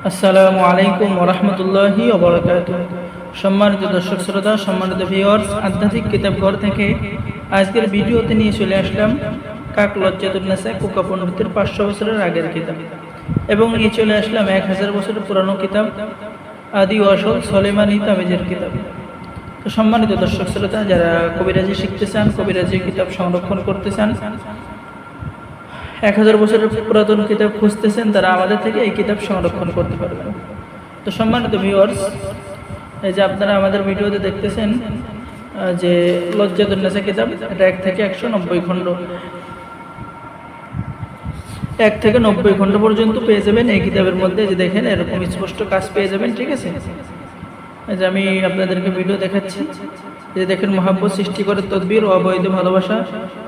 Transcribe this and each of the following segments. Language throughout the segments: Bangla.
আসসালামু আলাইকুম ওয়া রাহমাতুল্লাহি ওয়া বারাকাতুহু। সম্মানিত দর্শক শ্রোতা, সম্মানিত ভিউয়ার্স, আধ্যাত্মিক কিতাবঘর থেকে আজকের ভিডিওতে নিয়ে চলে আসলাম কাক লজ্জাতুন্নেসা কুকা পণ্ডিতের 500 বছরের আগের কিতাব, এবং নিয়ে চলে আসলাম 1000 বছরের পুরানো কিতাব আদি ওয়াসল সুলাইমানি তাবিজের কিতাব। তো সম্মানিত দর্শক শ্রোতা, যারা কবিরাজি শিখতে চান, কবিরাজি কিতাব সংরক্ষণ করতে চান, 1000 বছরের পুরাতন কিতাব খুঁজতেছেন, তারা আমাদের থেকে এই কিতাব সংরক্ষণ করতে পারবেন। তো সম্মানিত ভিউয়ার্স, এই যে আপনারা আমাদের ভিডিওতে দেখতেছেন যে লজ্জাতুন্নেসা কিতাব, এটা 1 থেকে 190 খণ্ড, 1 থেকে 90 খণ্ড পর্যন্ত পেয়ে যাবেন এই কিতাবের মধ্যে। যে দেখেন, এরকম স্পষ্ট কাজ পেয়ে যাবেন, ঠিক আছে। এই যে আমি আপনাদেরকে ভিডিও দেখাচ্ছি, যে দেখেন, মহাব্বত সৃষ্টি করে তদবির, অবৈধ ভালোবাসা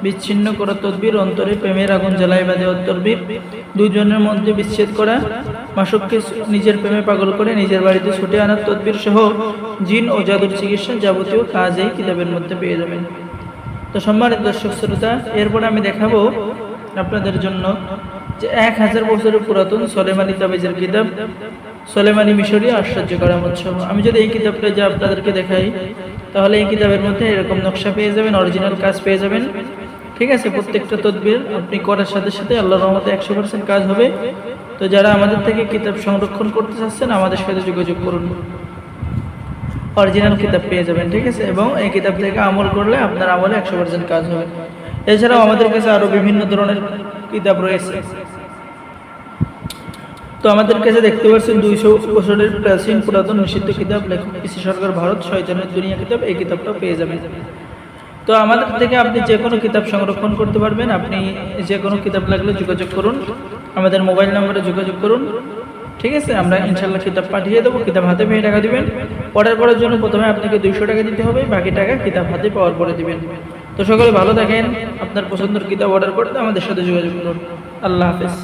বিচ্ছিন্ন করা তদবির, অন্তরে প্রেমের আগুন জ্বালাই বা দেওয়ার তদবির, দুজনের মধ্যে বিচ্ছেদ করা, মাসুককে নিজের প্রেমে পাগল করে নিজের বাড়িতে ছুটে আনার তদবির সহ জিন ও জাদুর চিকিৎসা যাবতীয় কাজ এই কিতাবের মধ্যে পেয়ে যাবেন। তো সম্মানিত দর্শক শ্রোতা, এরপরে আমি দেখাবো আপনাদের জন্য যে 1000 বছরের পুরাতন সুলাইমানি তাবিজের কিতাব, সুলাইমানি মিশরি আশ্চর্য কারামত সহ। আমি যদি এই কিতাবটা যে আপনাদেরকে দেখাই, তাহলে এই কিতাবের মধ্যে এরকম নকশা পেয়ে যাবেন, অরিজিনাল কাজ পেয়ে যাবেন, ঠিক আছে। প্রত্যেকটা তদবির আপনি করার সাথে সাথে আল্লাহর রহমতে 100% কাজ হবে। তো যারা আমাদের থেকে কিতাব সংরক্ষণ করতে চাচ্ছেন, আমাদের সাথে যোগাযোগ করুন, অরিজিনাল কিতাব পেয়ে যাবেন, ঠিক আছে। এবং এই কিতাব থেকে আমল করলে আপনার আমলে 100% কাজ হবে। এছাড়াও আমাদের কাছে আরো বিভিন্ন ধরনের কিতাব রয়েছে। তো আমাদের কাছে দেখতে পাচ্ছেন 200 বছরের প্রাচীন পুরাতন নিষিদ্ধ কিতাব, লেখক পিসি সরকার, ভারত, শয়তানের দুনিয়া কিতাব, এই কিতাবটা পেয়ে যাবেন। তো আমাদের থেকে আপনি যে কোনো কিতাব সংরক্ষণ করতে পারবেন। আপনি যে কোনো কিতাব লাগলে যোগাযোগ করুন, আমাদের মোবাইল নম্বরে যোগাযোগ করুন, ঠিক আছে। আমরা ইনশাল্লাহ কিতাব পাঠিয়ে দেবো। কিতাব হাতে পেয়ে টাকা দিবেন। অর্ডার করার জন্য প্রথমে আপনাকে 200 টাকা দিতে হবে, বাকি টাকা কিতাব হাতে পাওয়ার পরে দিবেন। তো সকলে ভালো থাকেন। আপনার পছন্দের কিতাব অর্ডার করতে আমাদের সাথে যোগাযোগ করুন। আল্লাহ হাফেজ।